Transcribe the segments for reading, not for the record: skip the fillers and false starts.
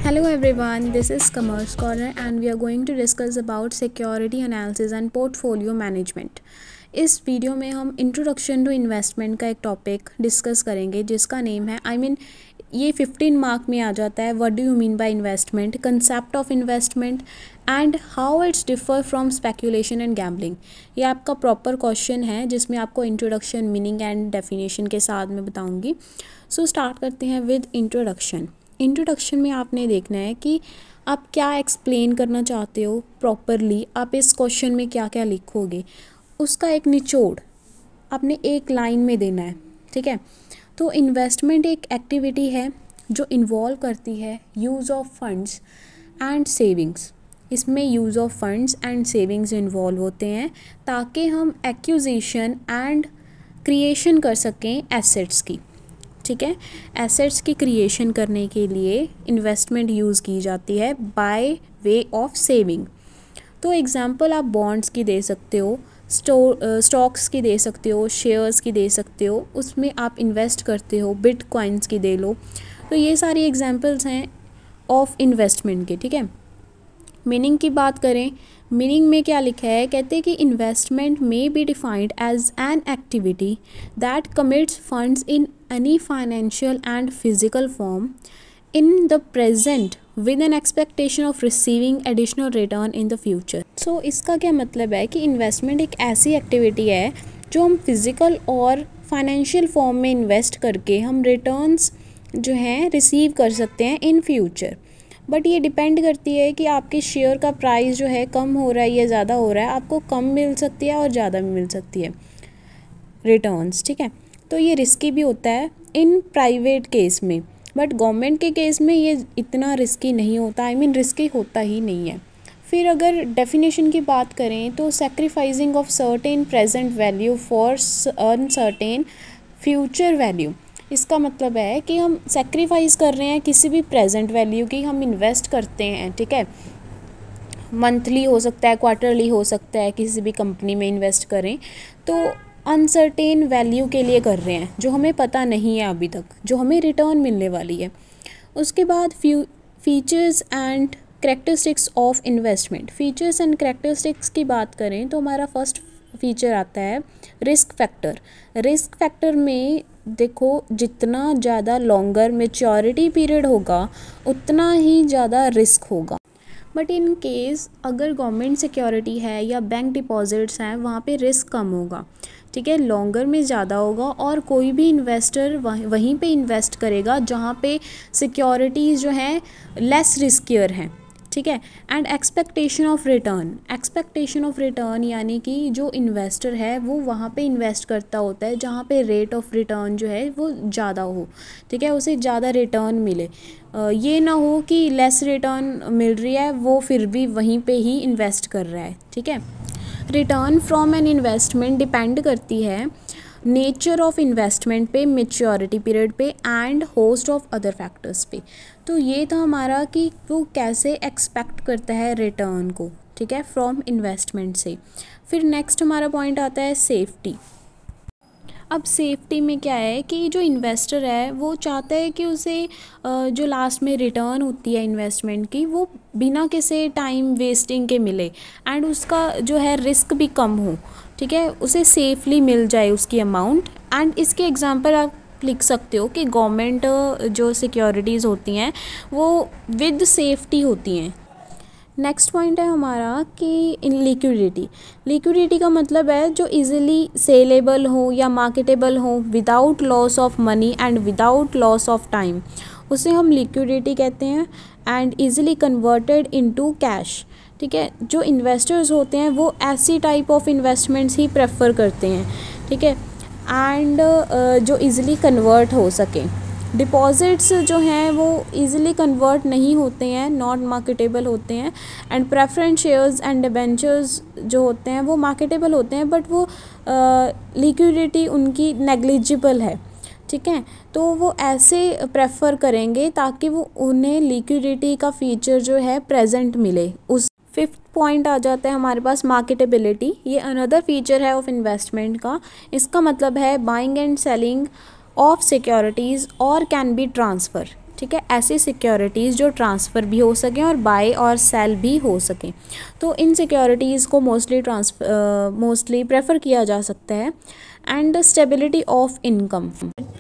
Hello everyone, this is Commerce Corner and we are going to discuss about security analysis and portfolio management. इस video में हम introduction to investment का एक topic discuss करेंगे जिसका name है ये 15 मार्क में आ जाता है what do you mean by investment, concept of investment and how it's differ from speculation and gambling. ये आपका प्रॉपर क्वेश्चन है जिसमें आपको इंट्रोडक्शन, मीनिंग एंड डेफिनेशन के साथ में बताऊंगी। सो स्टार्ट करते हैं विद इंट्रोडक्शन में आपने देखना है कि आप क्या एक्सप्लेन करना चाहते हो प्रॉपरली, आप इस क्वेश्चन में क्या क्या लिखोगे, उसका एक निचोड़ आपने एक लाइन में देना है। ठीक है, तो इन्वेस्टमेंट एक एक्टिविटी है जो इन्वॉल्व करती है use of funds and savings. इसमें use of funds and savings involve होते हैं ताकि हम एक्विजिशन एंड क्रिएशन कर सकें एसेट्स की। ठीक है, एसेट्स की क्रिएशन करने के लिए इन्वेस्टमेंट यूज़ की जाती है बाय वे ऑफ सेविंग। तो एग्जांपल आप बॉन्ड्स की दे सकते हो, स्टॉक्स की दे सकते हो, शेयर्स की दे सकते हो, उसमें आप इन्वेस्ट करते हो, बिटकॉइंस की दे लो। तो ये सारी एग्जांपल्स हैं ऑफ इन्वेस्टमेंट के। ठीक है, मीनिंग की बात करें, मीनिंग में क्या लिखा है, कहते हैं कि investment may be defined as an activity that commits funds in any financial and physical form in the present with an expectation of receiving additional return in the future। So इसका क्या मतलब है कि इन्वेस्टमेंट एक ऐसी activity है जो हम फिज़िकल और फाइनेंशियल फॉर्म में इन्वेस्ट करके हम रिटर्न्स जो हैं रिसीव कर सकते हैं इन फ्यूचर। बट ये डिपेंड करती है कि आपके शेयर का प्राइस जो है कम हो रहा है या ज़्यादा हो रहा है, आपको कम मिल सकती है और ज़्यादा भी मिल सकती है रिटर्न्स। ठीक है, तो ये रिस्की भी होता है इन प्राइवेट केस में, बट गवर्नमेंट के केस में ये इतना रिस्की नहीं होता, रिस्की होता ही नहीं है। फिर अगर डेफिनेशन की बात करें तो sacrificing of certain present value for uncertain future value. इसका मतलब है कि हम सैक्रिफाइस कर रहे हैं किसी भी प्रेजेंट वैल्यू की, हम इन्वेस्ट करते हैं। ठीक है, मंथली हो सकता है, क्वार्टरली हो सकता है, किसी भी कंपनी में इन्वेस्ट करें तो अनसर्टेन वैल्यू के लिए कर रहे हैं जो हमें पता नहीं है अभी तक, जो हमें रिटर्न मिलने वाली है। उसके बाद features and characteristics of investment. Features and characteristics की बात करें तो हमारा फर्स्ट फीचर आता है रिस्क फैक्टर। रिस्क फैक्टर में देखो, जितना ज़्यादा लॉन्गर मैच्योरिटी पीरियड होगा उतना ही ज़्यादा रिस्क होगा। बट इन केस अगर गवर्नमेंट सिक्योरिटी है या बैंक डिपॉजिट्स हैं, वहाँ पे रिस्क कम होगा। ठीक है, लॉन्गर में ज़्यादा होगा और कोई भी इन्वेस्टर वहीं पे इन्वेस्ट करेगा जहाँ पे सिक्योरिटीज़ जो हैं लेस रिस्कियर हैं। ठीक है, एंड एक्सपेक्टेशन ऑफ रिटर्न यानी कि जो इन्वेस्टर है वो वहाँ पे इन्वेस्ट करता होता है जहाँ पे रेट ऑफ रिटर्न जो है वो ज़्यादा हो। ठीक है, उसे ज़्यादा रिटर्न मिले, ये ना हो कि लेस रिटर्न मिल रही है वो फिर भी वहीं पे ही इन्वेस्ट कर रहा है। ठीक है, return from an investment depend करती है नेचर ऑफ इन्वेस्टमेंट पे, मैच्योरिटी पीरियड पे and host of other factors पे। तो ये था हमारा कि वो कैसे एक्सपेक्ट करता है रिटर्न को। ठीक है, फ्रॉम इन्वेस्टमेंट से। फिर नेक्स्ट हमारा पॉइंट आता है सेफ्टी। अब सेफ्टी में क्या है कि जो इन्वेस्टर है वो चाहता है कि उसे जो लास्ट में रिटर्न होती है इन्वेस्टमेंट की वो बिना किसी टाइम वेस्टिंग के मिले एंड उसका जो है रिस्क भी कम हो। ठीक है, उसे सेफली मिल जाए उसकी अमाउंट। एंड इसके एग्जांपल आप लिख सकते हो कि गवर्नमेंट जो सिक्योरिटीज़ होती हैं वो विद सेफ्टी होती हैं। नेक्स्ट पॉइंट है हमारा कि इन लिक्विडिटी का मतलब है जो इजीली सेलेबल हो या मार्केटेबल हो without loss of money and without loss of time, उसे हम लिक्विडिटी कहते हैं। And easily converted into cash. ठीक है, जो इन्वेस्टर्स होते हैं वो ऐसी type of investments he prefer करते हैं। ठीक है, एंड जो इजीली कन्वर्ट हो सके। डिपॉजिट्स जो हैं वो इजीली कन्वर्ट नहीं होते हैं, नॉट मार्केटेबल होते हैं। And preference shares and debentures जो होते हैं वो मार्केटेबल होते हैं बट वो लिक्विडिटी उनकी नेग्लिजिबल है। ठीक है, तो वो ऐसे प्रेफर करेंगे ताकि वो उन्हें लिक्विडिटी का फीचर जो है प्रेजेंट मिले। उस फिफ्थ पॉइंट आ जाता है हमारे पास मार्केटेबिलिटी। ये अनदर फीचर है ऑफ इन्वेस्टमेंट का। इसका मतलब है buying and selling of securities और कैन बी ट्रांसफ़र। ठीक है, ऐसी सिक्योरिटीज़ जो ट्रांसफ़र भी हो सकें और बाय और सेल भी हो सकें। तो इन सिक्योरिटीज़ को मोस्टली प्रेफर किया जा सकता है। And stability of income,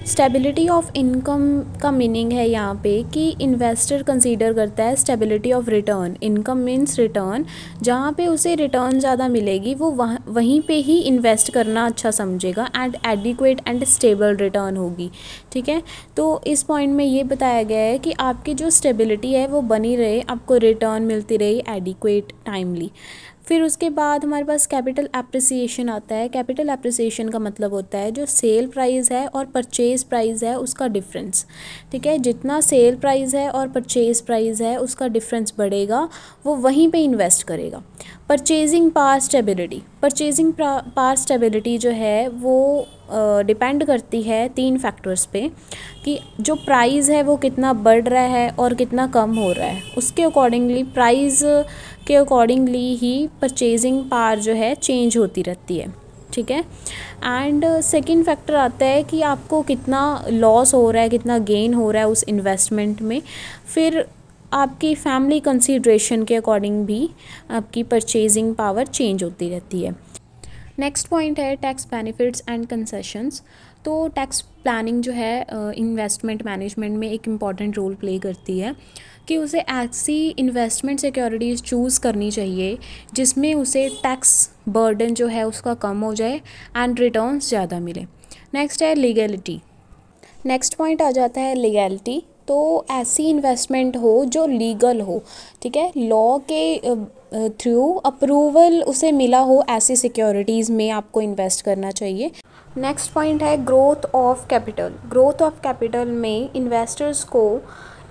stability of income का मीनिंग है यहाँ पे कि इन्वेस्टर कंसीडर करता है stability of return. Income means return, जहाँ पे उसे रिटर्न ज़्यादा मिलेगी वो वहीं पे ही इन्वेस्ट करना अच्छा समझेगा and adequate and stable return होगी। ठीक है, तो इस पॉइंट में ये बताया गया है कि आपकी जो स्टेबिलिटी है वो बनी रहे, आपको रिटर्न मिलती रही एडिक्वेट टाइमली। फिर उसके बाद हमारे पास कैपिटल एप्रिसिएशन आता है। कैपिटल एप्रिसिएशन का मतलब होता है जो सेल प्राइस है और परचेज़ प्राइस है उसका डिफरेंस। ठीक है, जितना सेल प्राइस है और परचेज़ प्राइस है उसका डिफरेंस बढ़ेगा, वो वहीं पे इन्वेस्ट करेगा। Purchasing power stability, purchasing power stability जो है वो डिपेंड करती है 3 फैक्टर्स पे कि जो प्राइस है वो कितना बढ़ रहा है और कितना कम हो रहा है, उसके अकॉर्डिंगली प्राइस के अकॉर्डिंगली ही परचेजिंग पावर जो है चेंज होती रहती है। ठीक है, एंड सेकंड फैक्टर आता है कि आपको कितना लॉस हो रहा है, कितना गेन हो रहा है उस इन्वेस्टमेंट में। फिर आपकी फैमिली कंसीडरेशन के अकॉर्डिंग भी आपकी परचेजिंग पावर चेंज होती रहती है। नेक्स्ट पॉइंट है टैक्स बेनिफिट्स एंड कंसेशंस। तो टैक्स प्लानिंग जो है इन्वेस्टमेंट मैनेजमेंट में एक इम्पॉर्टेंट रोल प्ले करती है कि उसे ऐसी इन्वेस्टमेंट सिक्योरिटीज़ चूज़ करनी चाहिए जिसमें उसे टैक्स बर्डन जो है उसका कम हो जाए एंड रिटर्न्स ज़्यादा मिले। नेक्स्ट है लीगलिटी। नेक्स्ट पॉइंट आ जाता है लीगैलिटी। तो ऐसी इन्वेस्टमेंट हो जो लीगल हो, ठीक है, लॉ के थ्रू अप्रूवल उसे मिला हो, ऐसी सिक्योरिटीज़ में आपको इन्वेस्ट करना चाहिए। नेक्स्ट पॉइंट है growth of capital. Growth of capital में इन्वेस्टर्स को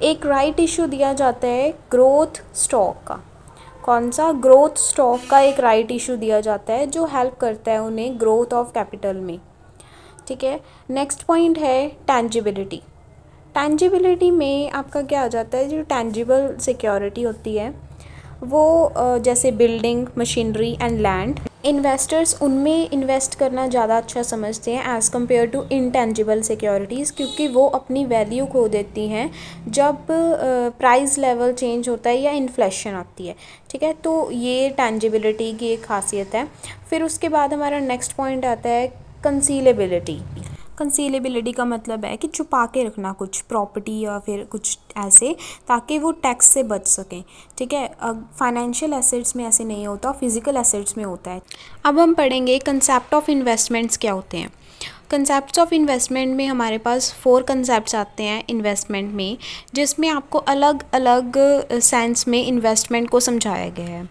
एक राइट इशू दिया जाता है ग्रोथ स्टॉक का। कौन सा? ग्रोथ स्टॉक का एक राइट इशू दिया जाता है जो हेल्प करता है उन्हें ग्रोथ ऑफ कैपिटल में। ठीक है, नेक्स्ट पॉइंट है टेंजिबिलिटी। टेंजिबिलिटी में आपका क्या आ जाता है, जो टेंजिबल सिक्योरिटी होती है वो जैसे building, machinery and land, investors उनमें इन्वेस्ट करना ज़्यादा अच्छा समझते हैं as compare to intangible securities, क्योंकि वो अपनी वैल्यू खो देती हैं जब प्राइस लेवल चेंज होता है या इन्फ्लेशन आती है। ठीक है, तो ये टेंजिबिलिटी की एक खासियत है। फिर उसके बाद हमारा नेक्स्ट पॉइंट आता है कंसीलेबिलिटी। कंसीलेबिलिटी का मतलब है कि छुपा के रखना कुछ प्रॉपर्टी या फिर कुछ ऐसे, ताकि वो टैक्स से बच सकें। ठीक है, अब फाइनेंशियल एसेट्स में ऐसे नहीं होता, फिजिकल एसेट्स में होता है। अब हम पढ़ेंगे कंसेप्ट ऑफ इन्वेस्टमेंट्स क्या होते हैं। कंसेप्ट्स ऑफ इन्वेस्टमेंट में हमारे पास 4 कंसेप्ट्स आते हैं इन्वेस्टमेंट में, जिसमें आपको अलग अलग सेंस में इन्वेस्टमेंट को समझाया गया है।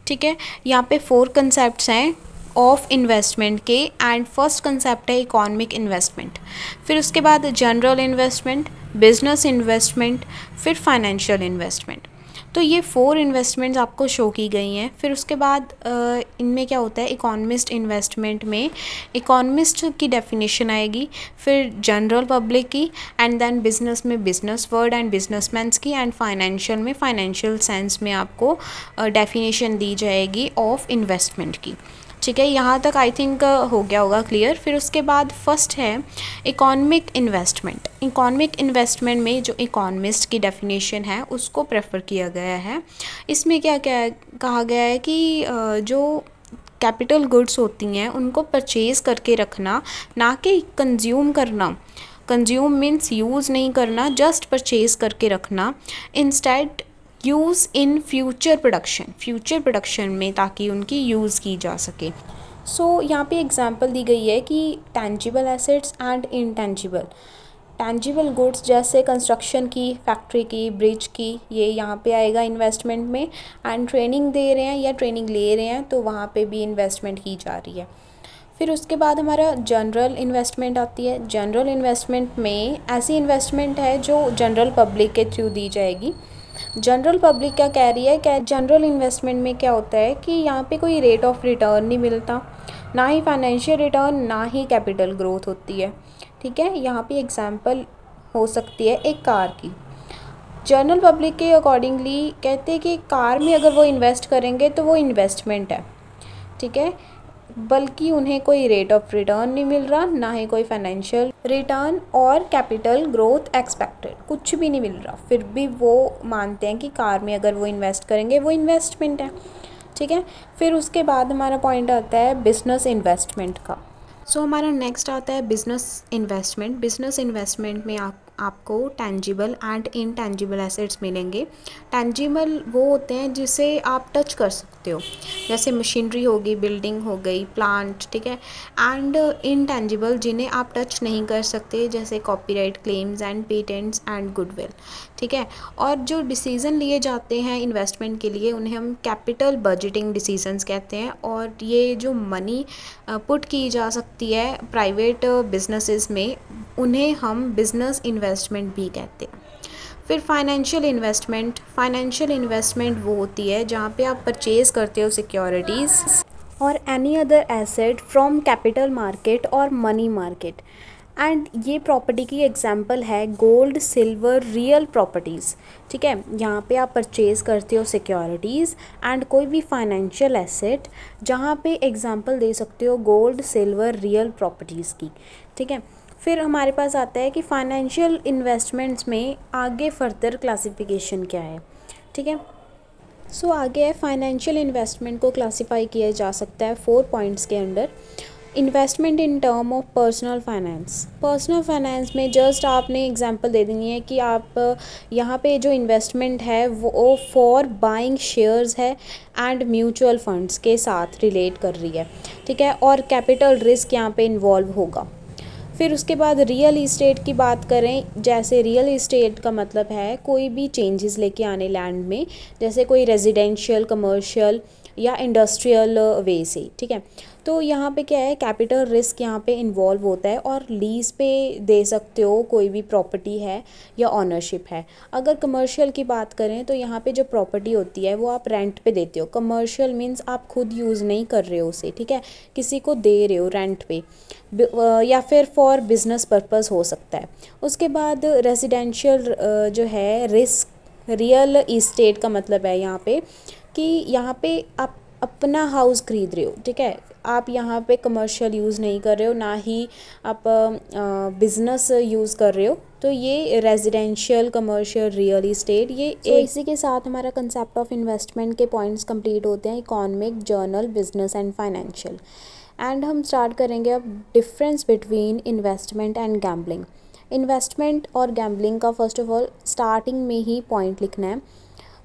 ठीक है, यहाँ पे 4 कंसेप्ट्स हैं ऑफ इन्वेस्टमेंट के, एंड फर्स्ट कंसेप्ट है इकोनॉमिक इन्वेस्टमेंट, फिर उसके बाद जनरल इन्वेस्टमेंट, बिजनेस इन्वेस्टमेंट, फिर फाइनेंशियल इन्वेस्टमेंट। तो ये 4 इन्वेस्टमेंट्स आपको शो की गई हैं। फिर उसके बाद इनमें क्या होता है, इकोनॉमिस्ट इन्वेस्टमेंट में इकोनॉमिस्ट की डेफिनेशन आएगी, फिर जनरल पब्लिक की, एंड देन बिजनेस में बिजनेस वर्ड एंड बिजनेसमैन्स की, एंड फाइनेंशियल में फाइनेंशियल सेंस में आपको डेफिनेशन दी जाएगी ऑफ इन्वेस्टमेंट की। ठीक है, यहाँ तक आई थिंक हो गया होगा क्लियर। फिर उसके बाद फर्स्ट है इकोनॉमिक इन्वेस्टमेंट। इकोनॉमिक इन्वेस्टमेंट में जो इकोनॉमिस्ट की डेफिनेशन है उसको प्रेफर किया गया है। इसमें क्या क्या कहा गया है कि जो कैपिटल गुड्स होती हैं उनको परचेज़ करके रखना, ना कि कंज्यूम करना। कंज्यूम मीन्स यूज़ नहीं करना, जस्ट परचेज़ करके रखना। Instead use in future production में, ताकि उनकी यूज़ की जा सके। सो यहाँ पे एग्जांपल दी गई है कि tangible assets and intangible. Tangible goods जैसे कंस्ट्रक्शन की, फैक्ट्री की, ब्रिज की, ये यहाँ पे आएगा इन्वेस्टमेंट में। एंड ट्रेनिंग दे रहे हैं या ट्रेनिंग ले रहे हैं तो वहाँ पे भी इन्वेस्टमेंट की जा रही है। फिर उसके बाद हमारा जनरल इन्वेस्टमेंट आती है। जनरल इन्वेस्टमेंट में ऐसी इन्वेस्टमेंट है जो जनरल पब्लिक के थ्रू दी जाएगी। जनरल पब्लिक क्या कह रही है, क्या जनरल इन्वेस्टमेंट में क्या होता है कि यहाँ पे कोई रेट ऑफ रिटर्न नहीं मिलता, ना ही फाइनेंशियल रिटर्न, ना ही कैपिटल ग्रोथ होती है। ठीक है, यहाँ पे एग्जांपल हो सकती है एक कार की। जनरल पब्लिक के अकॉर्डिंगली कहते हैं कि कार में अगर वो इन्वेस्ट करेंगे तो वो इन्वेस्टमेंट है। ठीक है, बल्कि उन्हें कोई रेट ऑफ रिटर्न नहीं मिल रहा, ना ही कोई फाइनेंशियल रिटर्न और कैपिटल ग्रोथ एक्सपेक्टेड, कुछ भी नहीं मिल रहा, फिर भी वो मानते हैं कि कार में अगर वो इन्वेस्ट करेंगे वो इन्वेस्टमेंट है। ठीक है, फिर उसके बाद हमारा पॉइंट आता है बिजनेस इन्वेस्टमेंट का। सो हमारा नेक्स्ट आता है बिजनेस इन्वेस्टमेंट। बिजनेस इन्वेस्टमेंट में आपको टेंजिबल एंड इनटेंजिबल एसेट्स मिलेंगे। टेंजिबल वो होते हैं जिसे आप टच कर सकते हो, जैसे मशीनरी होगी, बिल्डिंग हो गई, प्लांट, ठीक है। एंड इनटेंजिबल जिन्हें आप टच नहीं कर सकते, जैसे copyright claims and patents and goodwill, ठीक है। और जो डिसीज़न लिए जाते हैं इन्वेस्टमेंट के लिए उन्हें हम कैपिटल बजटिंग डिसीजंस कहते हैं। और ये जो मनी पुट की जा सकती है प्राइवेट बिजनेसेस में, उन्हें हम बिजनेस इन्वेस्टमेंट भी कहते हैं। फिर फाइनेंशियल इन्वेस्टमेंट वो होती है जहाँ पे आप परचेज़ करते हो सिक्योरिटीज़ और any other asset from capital market और मनी मार्केट। एंड ये प्रॉपर्टी की एग्जांपल है गोल्ड, सिल्वर, रियल प्रॉपर्टीज़, ठीक है। यहाँ पे आप परचेज़ करते हो सिक्योरिटीज़ एंड कोई भी फाइनेंशियल एसेट, जहाँ पे एग्जांपल दे सकते हो गोल्ड, सिल्वर, रियल प्रॉपर्टीज़ की, ठीक है। फिर हमारे पास आता है कि फाइनेंशियल इन्वेस्टमेंट्स में आगे फर्दर क्लासिफिकेशन क्या है, ठीक है। सो आगे है फाइनेंशियल इन्वेस्टमेंट को क्लासीफाई किया जा सकता है 4 पॉइंट्स के under. Investment in term of personal finance में जस्ट आपने एग्जांपल दे देनी है कि आप यहाँ पे जो इन्वेस्टमेंट है वो फॉर बाइंग शेयर्स है एंड म्यूचुअल फंड्स के साथ रिलेट कर रही है, ठीक है। और कैपिटल रिस्क यहाँ पे इन्वॉल्व होगा। फिर उसके बाद रियल इस्टेट की बात करें, जैसे रियल इस्टेट का मतलब है कोई भी चेंजेस लेके आने लैंड में, जैसे कोई रेजिडेंशियल, कमर्शियल या इंडस्ट्रियल वे से, ठीक है। तो यहाँ पे क्या है, कैपिटल रिस्क यहाँ पे इन्वॉल्व होता है और लीज पे दे सकते हो कोई भी प्रॉपर्टी है या ऑनरशिप है। अगर कमर्शियल की बात करें तो यहाँ पे जो प्रॉपर्टी होती है वो आप रेंट पे देते हो। कमर्शियल मीन्स आप खुद यूज़ नहीं कर रहे हो उसे, ठीक है, किसी को दे रहे हो रेंट पे, या फिर फॉर बिजनेस पर्पस हो सकता है। उसके बाद रेजिडेंशियल जो है रिस्क, रियल इस्टेट का मतलब है यहाँ पे कि यहाँ पे आप अपना हाउस खरीद रहे हो, ठीक है, आप यहाँ पे कमर्शियल यूज़ नहीं कर रहे हो, ना ही आप बिज़नेस यूज़ कर रहे हो। तो ये रेजिडेंशियल, कमर्शियल, रियल इस्टेट, ये इसी के साथ हमारा कंसेप्ट ऑफ इन्वेस्टमेंट के पॉइंट्स कंप्लीट होते हैं, economic, journal, business and financial. And हम स्टार्ट करेंगे अब difference between investment and gambling. Investment और गैम्बलिंग का फर्स्ट ऑफ ऑल स्टार्टिंग में ही पॉइंट लिखना है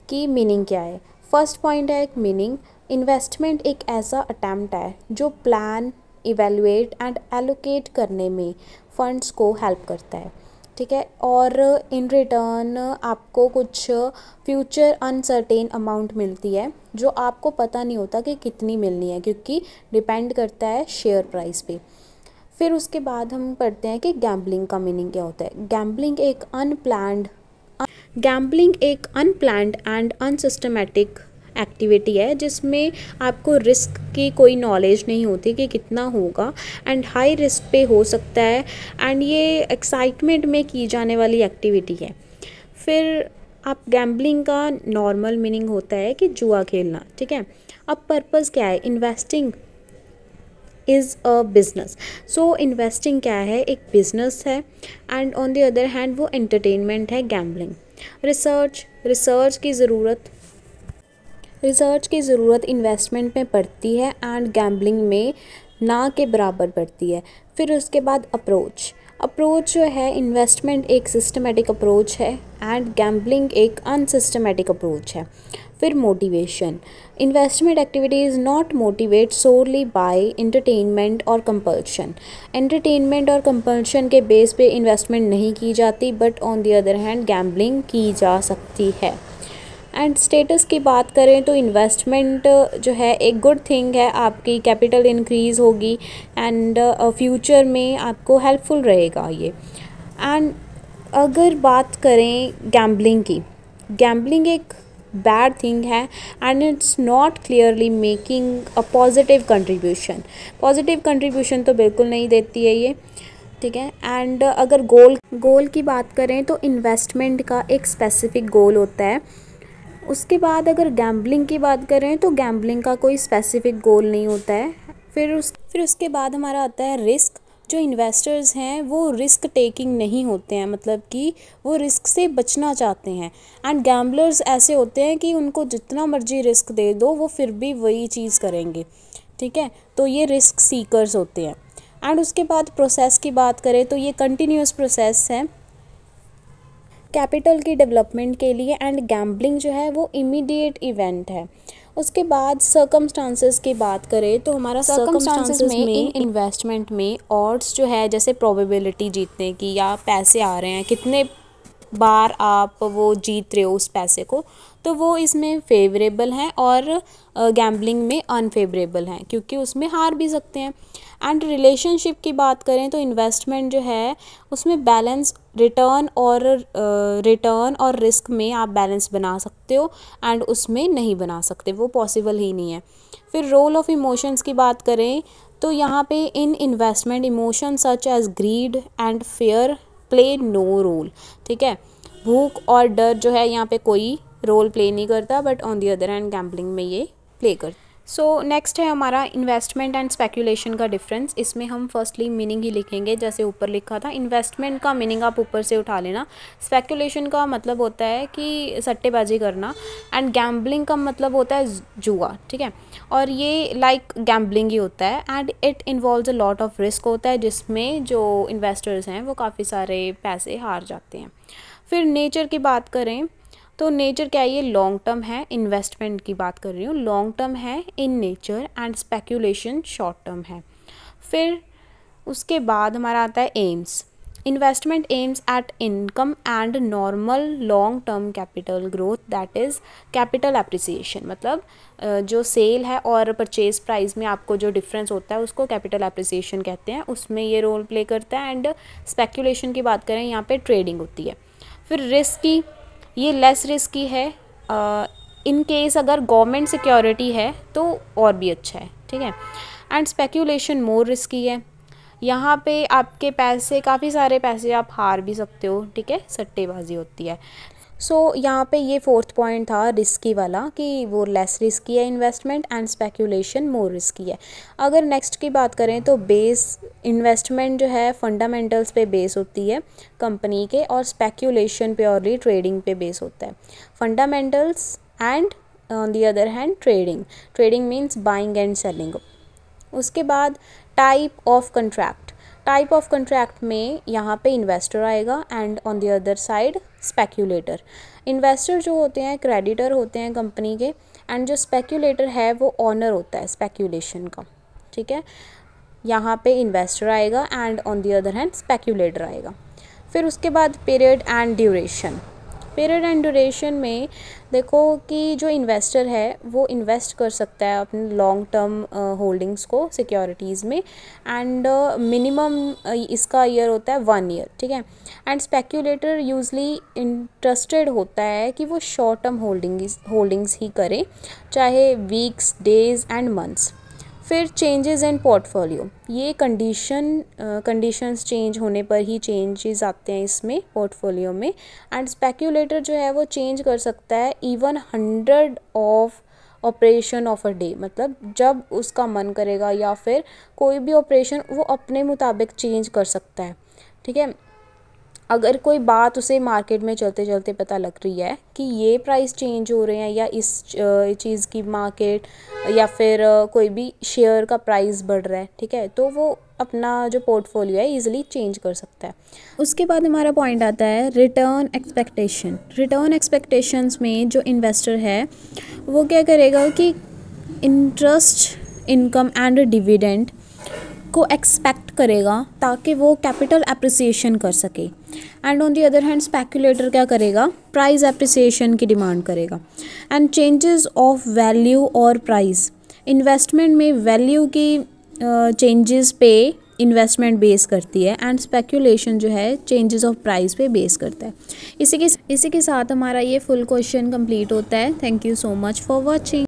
कि मीनिंग क्या है। फर्स्ट पॉइंट है एक मीनिंग। इन्वेस्टमेंट एक ऐसा अटैम्प्ट है जो प्लान, इवेलुएट एंड एलोकेट करने में फंड्स को हेल्प करता है, ठीक है। और इन रिटर्न आपको कुछ फ्यूचर अनसर्टेन अमाउंट मिलती है जो आपको पता नहीं होता कि कितनी मिलनी है, क्योंकि डिपेंड करता है शेयर प्राइस पे। फिर उसके बाद हम पढ़ते हैं कि गैम्बलिंग का मीनिंग क्या होता है। गैम्बलिंग एक अनप्लान्ड एंड अनसिस्टमेटिक एक्टिविटी है जिसमें आपको रिस्क की कोई नॉलेज नहीं होती कि कितना होगा, एंड हाई रिस्क पे हो सकता है, एंड ये एक्साइटमेंट में की जाने वाली एक्टिविटी है। फिर आप गैम्बलिंग का नॉर्मल मीनिंग होता है कि जुआ खेलना, ठीक है। अब पर्पस क्या है, investing is a business. So investing क्या है, एक बिज़नेस है, and on the other hand वो एंटरटेनमेंट है, गैम्बलिंग। रिसर्च की ज़रूरत इन्वेस्टमेंट में पड़ती है एंड गैम्बलिंग में ना के बराबर पड़ती है। फिर उसके बाद अप्रोच जो है, इन्वेस्टमेंट एक सिस्टमेटिक अप्रोच है एंड गैम्बलिंग एक अनसिस्टमेटिक अप्रोच है। फिर motivation, investment activities not motivate solely by entertainment और कंपल्शन। एंटरटेनमेंट और कंपल्शन के बेस पे इन्वेस्टमेंट नहीं की जाती, but on the other hand gambling की जा सकती है। एंड स्टेटस की बात करें तो इन्वेस्टमेंट जो है एक गुड थिंग है, आपकी कैपिटल इंक्रीज़ होगी एंड फ्यूचर में आपको हेल्पफुल रहेगा ये। एंड अगर बात करें गैम्बलिंग की, गैम्बलिंग एक बैड थिंग है and it's not clearly making a positive contribution तो बिल्कुल नहीं देती है ये, ठीक है। एंड अगर गोल की बात करें तो इन्वेस्टमेंट का एक स्पेसिफिक गोल होता है। उसके बाद अगर गैम्बलिंग की बात करें तो गैम्बलिंग का कोई स्पेसिफिक गोल नहीं होता है, फिर उसके बाद हमारा आता है रिस्क। जो इन्वेस्टर्स हैं वो रिस्क टेकिंग नहीं होते हैं, मतलब कि वो रिस्क से बचना चाहते हैं। एंड गैम्बलर्स ऐसे होते हैं कि उनको जितना मर्जी रिस्क दे दो वो फिर भी वही चीज़ करेंगे, ठीक है। तो ये रिस्क सीकर्स होते हैं। एंड उसके बाद प्रोसेस की बात करें तो ये कंटिन्यूस प्रोसेस है कैपिटल की डेवलपमेंट के लिए। एंड गैम्बलिंग जो है वो इमीडिएट इवेंट है। उसके बाद सर्कमस्टांसेस की बात करें तो हमारा सर्कमस्टांसेस में इन इन्वेस्टमेंट में ऑड्स जो है, जैसे प्रोबेबिलिटी जीतने की या पैसे आ रहे हैं, कितने बार आप वो जीत रहे हो उस पैसे को, तो वो इसमें फेवरेबल हैं और गैम्बलिंग में अनफेवरेबल हैं, क्योंकि उसमें हार भी सकते हैं। एंड रिलेशनशिप की बात करें तो इन्वेस्टमेंट जो है उसमें बैलेंस रिटर्न और रिस्क में आप बैलेंस बना सकते हो, एंड उसमें नहीं बना सकते, वो पॉसिबल ही नहीं है। फिर रोल ऑफ इमोशंस की बात करें तो यहाँ पे in investment emotion such as greed and fear play no role, ठीक है। भूख और डर जो है यहाँ पे कोई रोल प्ले नहीं करता, but on the other hand gambling में ये प्ले करता। सो नेक्स्ट है हमारा इन्वेस्टमेंट एंड स्पेकुलेशन का डिफरेंस। इसमें हम फर्स्टली मीनिंग ही लिखेंगे, जैसे ऊपर लिखा था। इन्वेस्टमेंट का मीनिंग आप ऊपर से उठा लेना। स्पेकुलेशन का मतलब होता है कि सट्टेबाजी करना, एंड गैम्बलिंग का मतलब होता है जुआ, ठीक है। और ये लाइक गैम्बलिंग ही होता है, and it involves a lot of risk होता है, जिसमें जो इन्वेस्टर्स हैं वो काफ़ी सारे पैसे हार जाते हैं। फिर नेचर की बात करें तो नेचर क्या है, ये लॉन्ग टर्म है। इन्वेस्टमेंट की बात कर रही हूँ, लॉन्ग टर्म है in nature, and speculation short term है। फिर उसके बाद हमारा आता है AIIMS. Investment aims at income and normal long term capital growth, that is capital appreciation. मतलब जो सेल है और परचेज प्राइस में आपको जो डिफरेंस होता है उसको कैपिटल एप्रिसिएशन कहते हैं, उसमें ये रोल प्ले करता है। एंड स्पेकुलेशन की बात करें, यहाँ पे ट्रेडिंग होती है। फिर रिस्क की, ये लेस रिस्की है। इन केस अगर गवर्नमेंट सिक्योरिटी है तो और भी अच्छा है, ठीक है। एंड स्पेकुलेशन मोर रिस्की है। यहाँ पे आपके पैसे, काफ़ी सारे पैसे आप हार भी सकते हो, ठीक है, सट्टेबाजी होती है। सो यहाँ पे ये फोर्थ पॉइंट था रिस्की वाला, कि वो लेस रिस्की है investment, and speculation more risky है। अगर नेक्स्ट की बात करें तो बेस इन्वेस्टमेंट जो है फंडामेंटल्स पे बेस होती है कंपनी के, और स्पेकुलेशन प्योरली ट्रेडिंग पे बेस होता है। Fundamentals and on the other hand trading means buying and selling. उसके बाद type of contract. Type of contract में यहाँ पे इन्वेस्टर आएगा, and on the other side speculator. Investor जो होते हैं क्रेडिटर होते हैं कंपनी के, एंड जो स्पेक्यूलेटर है वो ऑनर होता है स्पेक्यूलेशन का, ठीक है। यहाँ पे इन्वेस्टर आएगा and on the other hand speculator आएगा। फिर उसके बाद period and duration. Period and duration में देखो कि जो इन्वेस्टर है वो इन्वेस्ट कर सकता है अपने लॉन्ग टर्म होल्डिंग्स को सिक्योरिटीज़ में, एंड मिनिमम इसका ईयर होता है 1 ईयर, ठीक है। एंड स्पेक्यूलेटर यूजली इंटरेस्टेड होता है कि वो शॉर्ट टर्म होल्डिंग्स ही करे, चाहे वीक्स, डेज एंड मंथ्स। फिर चेंजेस इन पोर्टफोलियो, ये कंडीशंस चेंज होने पर ही चेंजेस आते हैं इसमें पोर्टफोलियो में। एंड स्पेक्यूलेटर जो है वो चेंज कर सकता है even 100 of operation of a day, मतलब जब उसका मन करेगा, या फिर कोई भी ऑपरेशन वो अपने मुताबिक चेंज कर सकता है, ठीक है। अगर कोई बात उसे मार्केट में चलते चलते पता लग रही है कि ये प्राइस चेंज हो रहे हैं, या इस चीज़ की मार्केट या फिर कोई भी शेयर का प्राइस बढ़ रहा है, ठीक है, तो वो अपना जो पोर्टफोलियो है इजीली चेंज कर सकता है। उसके बाद हमारा पॉइंट आता है रिटर्न एक्सपेक्टेशन। रिटर्न एक्सपेक्टेशंस में जो इन्वेस्टर है वो क्या करेगा कि इंटरेस्ट, इनकम एंड डिविडेंड को एक्सपेक्ट करेगा ताकि वो कैपिटल एप्रिसिएशन कर सके। And on the other hand speculator क्या करेगा, प्राइस एप्रिसिएशन की डिमांड करेगा। एंड चेंजेस ऑफ वैल्यू और प्राइस, इन्वेस्टमेंट में वैल्यू की चेंजेस पे इन्वेस्टमेंट बेस करती है, एंड स्पेक्यूलेशन जो है चेंजेस ऑफ प्राइस पे बेस करता है। इसी के साथ हमारा ये फुल क्वेश्चन कंप्लीट होता है। Thank you so much for watching.